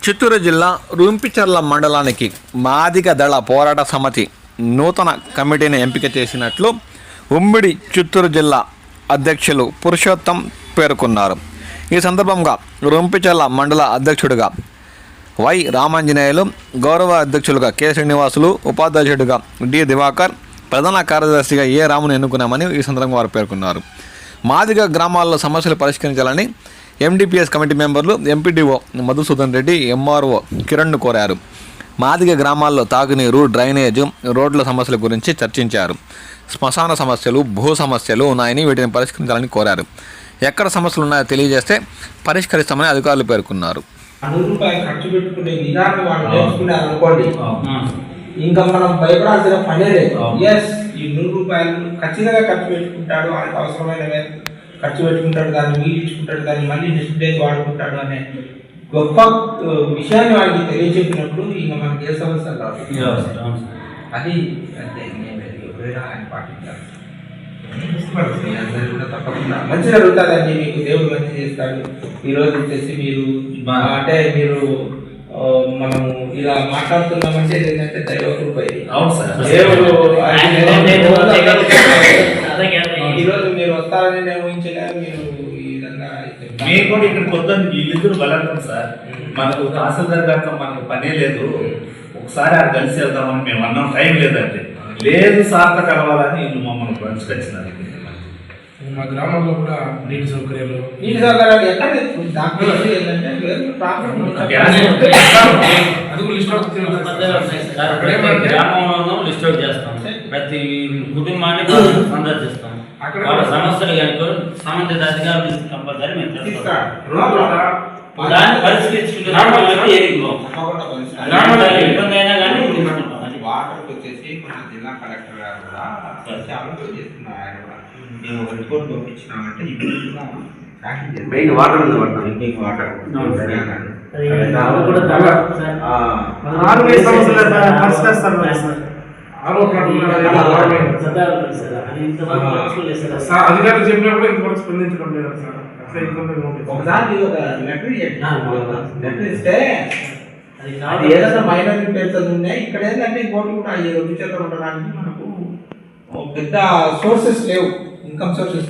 చిత్తూరు జిల్లా రూంపిచర్ల మండలానికి మాదిగ దళ పోరాట సమితి నూతన కమిటీని ఎంపిక చేసినట్లు ఉమ్మడి చిత్తూరు జిల్లా అధ్యక్షులు పురుషోత్తం పేర్కొన్నారు. ఈ సందర్భంగా రూంపిచర్ల మండల అధ్యక్షుడిగా వై రామాంజనేయులు, గౌరవ అధ్యక్షులుగా కె శ్రీనివాసులు, ఉపాధ్యక్షుడిగా డి దివాకర్, ప్రధాన కార్యదర్శిగా ఏ రామును ఎన్నుకున్నామని ఈ సందర్భంగా వారు పేర్కొన్నారు. మాదిగ గ్రామాల్లో సమస్యలు పరిష్కరించాలని ఎండిపిఎస్ కమిటీ మెంబర్లు ఎంపీడీఓ మధుసూదన్ రెడ్డి, ఎంఆర్ఓ కిరణ్ను కోరారు. మాదిగ గ్రామాల్లో తాగునీరు, డ్రైనేజు, రోడ్ల సమస్యల గురించి చర్చించారు. శ్మశాన సమస్యలు, భూ సమస్యలు ఉన్నాయని వీటిని పరిష్కరించాలని కోరారు. ఎక్కడ సమస్యలు ఉన్నాయో తెలియజేస్తే పరిష్కరిస్తామని అధికారులు పేర్కొన్నారు. రూపాయలు ఖర్చు పెట్టుకునే విధానం వాళ్ళు నేర్చుకున్నారు అనుకోండి, ఇంకా మనం భయపడాల్సిన పనే లేదు. ఎస్, ఈ 100 రూపాయలు ఖచ్చితంగా ఖర్చు పెట్టుకుంటాడు, వాళ్ళకి అవసరమైన ఖర్చు పెట్టుకుంటాడు, దాన్ని మిగిలించుకుంటాడు, దాన్ని మళ్ళీ నెక్స్ట్ డేకి వాడుకుంటాడు అనే గొప్ప విషయాన్ని వాళ్ళకి తెలియజెప్పినప్పుడు ఇంకా మనకి ఏ సమస్య రాదు. అది అంతే, ఎప్పుడైనా ఆయన పాటించాలి. అందరూ కూడా తప్పకుండా మంచి జరుగుతుందండి, మీకు దేవుడు మంచి చేస్తాడు. ఈరోజు వచ్చేసి మీరు అంటే మీరు మనం ఇలా మాట్లాడుతున్నామంటే ఏంటంటే దైవ కృప. దేవుడు ఈరోజు మీరు వస్తారని నేను ఊహించలేదు. మీరు ఈ విధంగా మేము కూడా ఇక్కడ పొద్దున్న వీళ్ళిద్దరు బలంటాం సార్. మనకు తహసీల్దార్ గారితో మనకు పనే లేదు, ఒకసారి ఆ కలిసి వెళ్తామని మేము అన్నాం. టైం లేదంటే లేదు సార్ కలవాలని వీళ్ళు మమ్మల్ని పంచుకొచ్చినారు. మా గ్రామంలో కూడా నీటి సౌకర్యాలు ఎక్కడ గ్రామంలో లిస్ట్ అవుట్ చేస్తాం. ప్రతి కుటుంబాన్ని సందర్శిస్తాం. వాళ్ళ సమస్యలు కనుక సంబంధిత అధికారులు కంపల్సరీ మేము చేస్తాం. దాన్ని పరిష్కరించుకుంటే ఇబ్బంది అయినా కానీ వాటర్కి వచ్చేసి మన జిల్లా కలెక్టర్ గారు కూడా చాలా చేస్తున్నారు. ఆయన కూడా మేము ఒక రిపోర్ట్ పంపించినామంటే మెయిన్ వాటర్ ఉంది, వాటర్ అధికారులు చెప్పినప్పుడు ఇంతవరకు స్పందించడం లేదు సార్. ఒకసారి లెటర్ ఇస్తే అది ఏదైనా మైనారిటీ ప్లేసెస్ ఉన్నాయి. ఇక్కడ ఏంటంటే ఇంకోటి కూడా ఈ రూపీచర్లో ఉండడానికి మనకు పెద్ద సోర్సెస్ లేవు, ఇన్కమ్ సోర్సెస్.